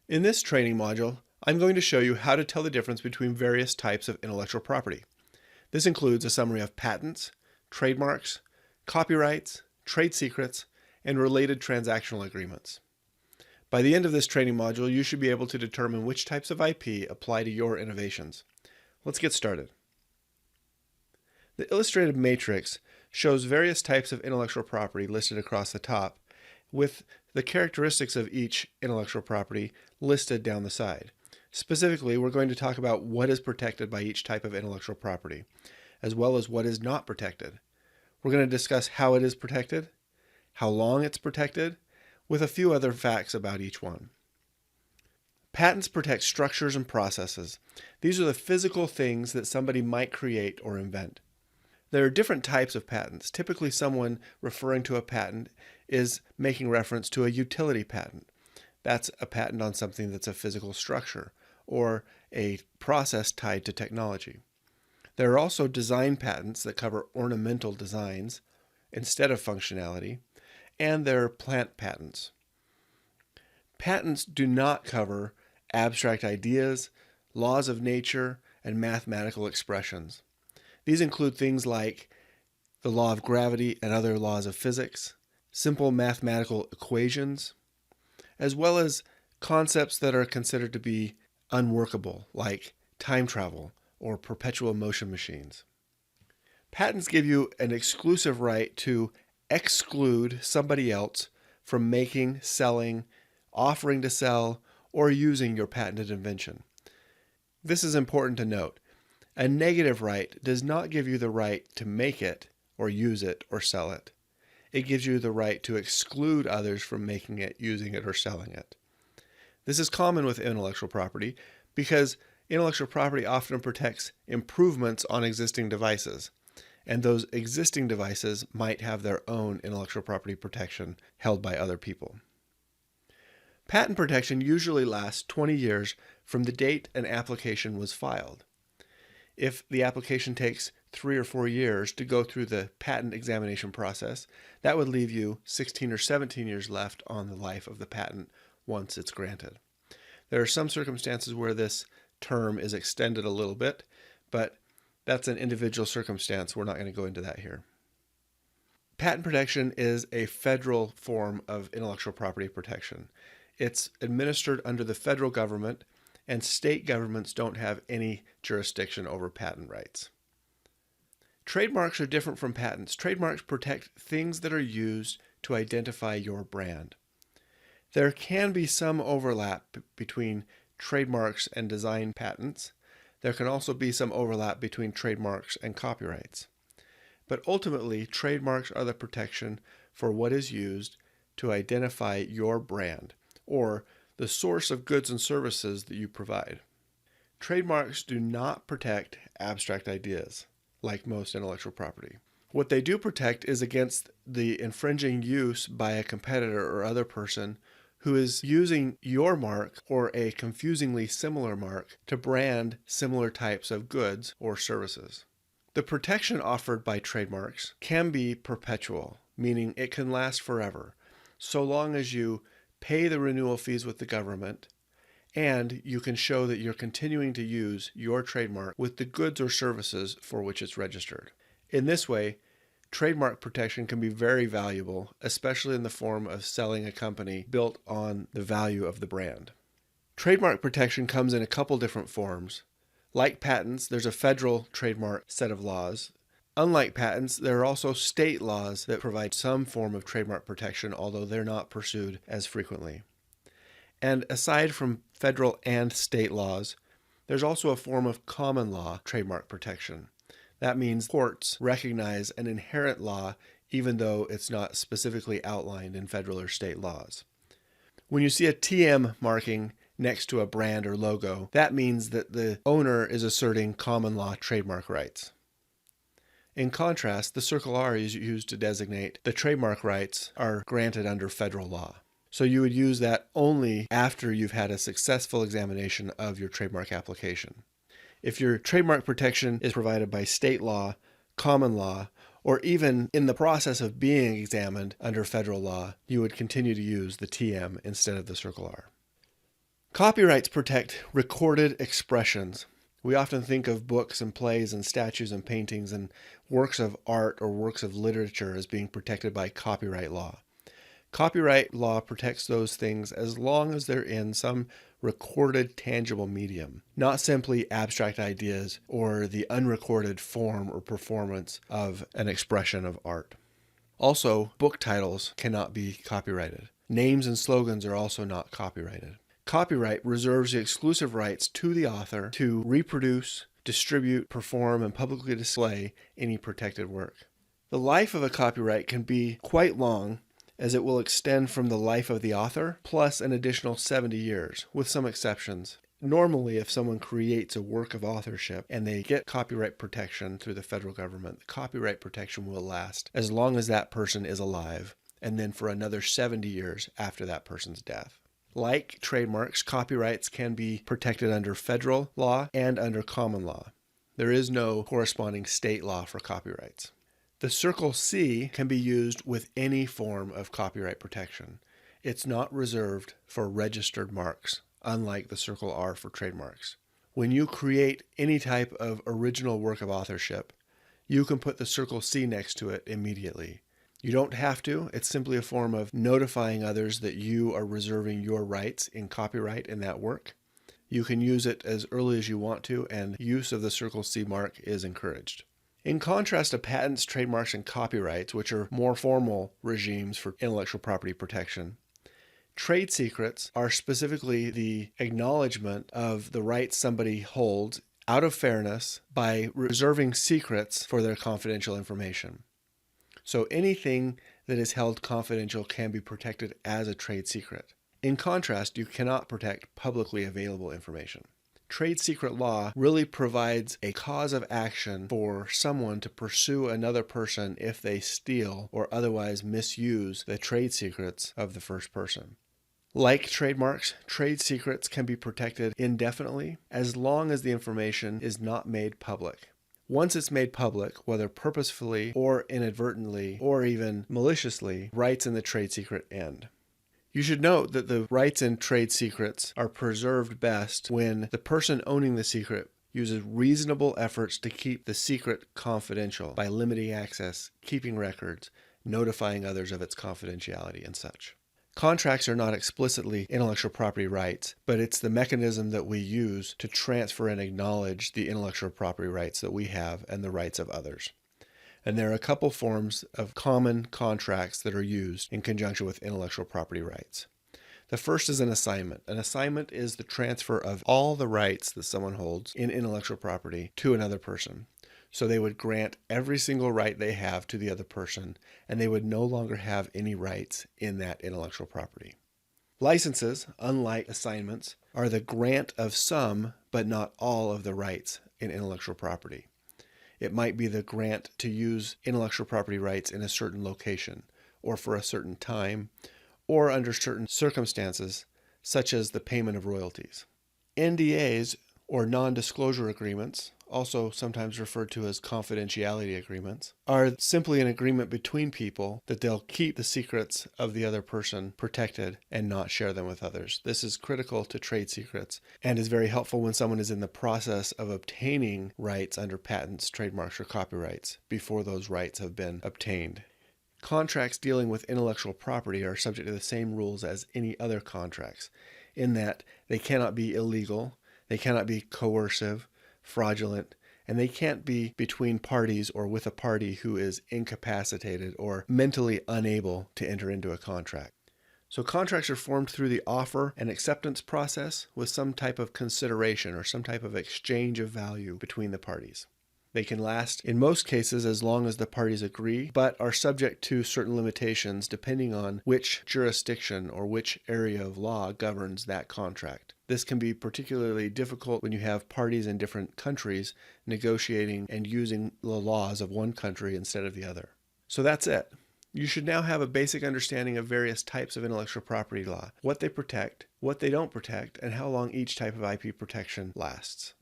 In this training module, I'm going to show you how to tell the difference between various types of intellectual property. This includes a summary of patents, trademarks, copyrights, trade secrets, and related transactional agreements. By the end of this training module, you should be able to determine which types of IP apply to your innovations. Let's get started. The illustrated matrix shows various types of intellectual property listed across the top, with the characteristics of each intellectual property listed down the side. Specifically, we're going to talk about what is protected by each type of intellectual property, as well as what is not protected. We're going to discuss how it is protected, how long it's protected, with a few other facts about each one. Patents protect structures and processes. These are the physical things that somebody might create or invent. There are different types of patents. Typically, someone referring to a patent is making reference to a utility patent. That's a patent on something that's a physical structure or a process tied to technology. There are also design patents that cover ornamental designs instead of functionality, and there are plant patents. Patents do not cover abstract ideas, laws of nature, and mathematical expressions. These include things like the law of gravity and other laws of physics, simple mathematical equations, as well as concepts that are considered to be unworkable, like time travel or perpetual motion machines. Patents give you an exclusive right to exclude somebody else from making, selling, offering to sell, or using your patented invention. This is important to note. A negative right does not give you the right to make it, or use it, or sell it. It gives you the right to exclude others from making it, using it, or selling it. This is common with intellectual property because intellectual property often protects improvements on existing devices, and those existing devices might have their own intellectual property protection held by other people. Patent protection usually lasts 20 years from the date an application was filed. If the application takes 3 or 4 years to go through the patent examination process, that would leave you 16 or 17 years left on the life of the patent once it's granted. There are some circumstances where this term is extended a little bit, but that's an individual circumstance. We're not going to go into that here. Patent protection is a federal form of intellectual property protection. It's administered under the federal government, and state governments don't have any jurisdiction over patent rights. Trademarks are different from patents. Trademarks protect things that are used to identify your brand. There can be some overlap between trademarks and design patents. There can also be some overlap between trademarks and copyrights. But ultimately, trademarks are the protection for what is used to identify your brand, or the source of goods and services that you provide. Trademarks do not protect abstract ideas, like most intellectual property. What they do protect is against the infringing use by a competitor or other person who is using your mark or a confusingly similar mark to brand similar types of goods or services. The protection offered by trademarks can be perpetual, meaning it can last forever, so long as you pay the renewal fees with the government, and you can show that you're continuing to use your trademark with the goods or services for which it's registered. In this way, trademark protection can be very valuable, especially in the form of selling a company built on the value of the brand. Trademark protection comes in a couple different forms. Like patents, there's a federal trademark set of laws. Unlike patents, there are also state laws that provide some form of trademark protection, although they're not pursued as frequently. And aside from federal and state laws, there's also a form of common law trademark protection. That means courts recognize an inherent law even though it's not specifically outlined in federal or state laws. When you see a TM marking next to a brand or logo, that means that the owner is asserting common law trademark rights. In contrast, the circle R is used to designate the trademark rights are granted under federal law. So you would use that only after you've had a successful examination of your trademark application. If your trademark protection is provided by state law, common law, or even in the process of being examined under federal law, you would continue to use the TM instead of the circle R. Copyrights protect recorded expressions. We often think of books and plays and statues and paintings and works of art or works of literature as being protected by copyright law. Copyright law protects those things as long as they're in some recorded, tangible medium, not simply abstract ideas or the unrecorded form or performance of an expression of art. Also, book titles cannot be copyrighted. Names and slogans are also not copyrighted. Copyright reserves the exclusive rights to the author to reproduce, distribute, perform, and publicly display any protected work. The life of a copyright can be quite long, as it will extend from the life of the author plus an additional 70 years, with some exceptions. Normally, if someone creates a work of authorship and they get copyright protection through the federal government, the copyright protection will last as long as that person is alive, and then for another 70 years after that person's death. Like trademarks, copyrights can be protected under federal law and under common law. There is no corresponding state law for copyrights. The Circle C can be used with any form of copyright protection. It's not reserved for registered marks, unlike the Circle R for trademarks. When you create any type of original work of authorship, you can put the Circle C next to it immediately. You don't have to. It's simply a form of notifying others that you are reserving your rights in copyright in that work. You can use it as early as you want to, and use of the Circle C mark is encouraged. In contrast to patents, trademarks, and copyrights, which are more formal regimes for intellectual property protection, trade secrets are specifically the acknowledgement of the rights somebody holds out of fairness by reserving secrets for their confidential information. So anything that is held confidential can be protected as a trade secret. In contrast, you cannot protect publicly available information. Trade secret law really provides a cause of action for someone to pursue another person if they steal or otherwise misuse the trade secrets of the first person. Like trademarks, trade secrets can be protected indefinitely as long as the information is not made public. Once it's made public, whether purposefully or inadvertently or even maliciously, rights in the trade secret end. You should note that the rights in trade secrets are preserved best when the person owning the secret uses reasonable efforts to keep the secret confidential by limiting access, keeping records, notifying others of its confidentiality, and such. Contracts are not explicitly intellectual property rights, but it's the mechanism that we use to transfer and acknowledge the intellectual property rights that we have and the rights of others. And there are a couple forms of common contracts that are used in conjunction with intellectual property rights. The first is an assignment. An assignment is the transfer of all the rights that someone holds in intellectual property to another person. So they would grant every single right they have to the other person, and they would no longer have any rights in that intellectual property. Licenses, unlike assignments, are the grant of some, but not all of the rights in intellectual property. It might be the grant to use intellectual property rights in a certain location, or for a certain time, or under certain circumstances, such as the payment of royalties. NDAs, or non-disclosure agreements, also sometimes referred to as confidentiality agreements, are simply an agreement between people that they'll keep the secrets of the other person protected and not share them with others. This is critical to trade secrets and is very helpful when someone is in the process of obtaining rights under patents, trademarks, or copyrights before those rights have been obtained. Contracts dealing with intellectual property are subject to the same rules as any other contracts, in that they cannot be illegal, they cannot be coercive, fraudulent, and they can't be between parties or with a party who is incapacitated or mentally unable to enter into a contract. So contracts are formed through the offer and acceptance process with some type of consideration or some type of exchange of value between the parties. They can last, in most cases, as long as the parties agree, but are subject to certain limitations depending on which jurisdiction or which area of law governs that contract. This can be particularly difficult when you have parties in different countries negotiating and using the laws of one country instead of the other. So that's it. You should now have a basic understanding of various types of intellectual property law, what they protect, what they don't protect, and how long each type of IP protection lasts.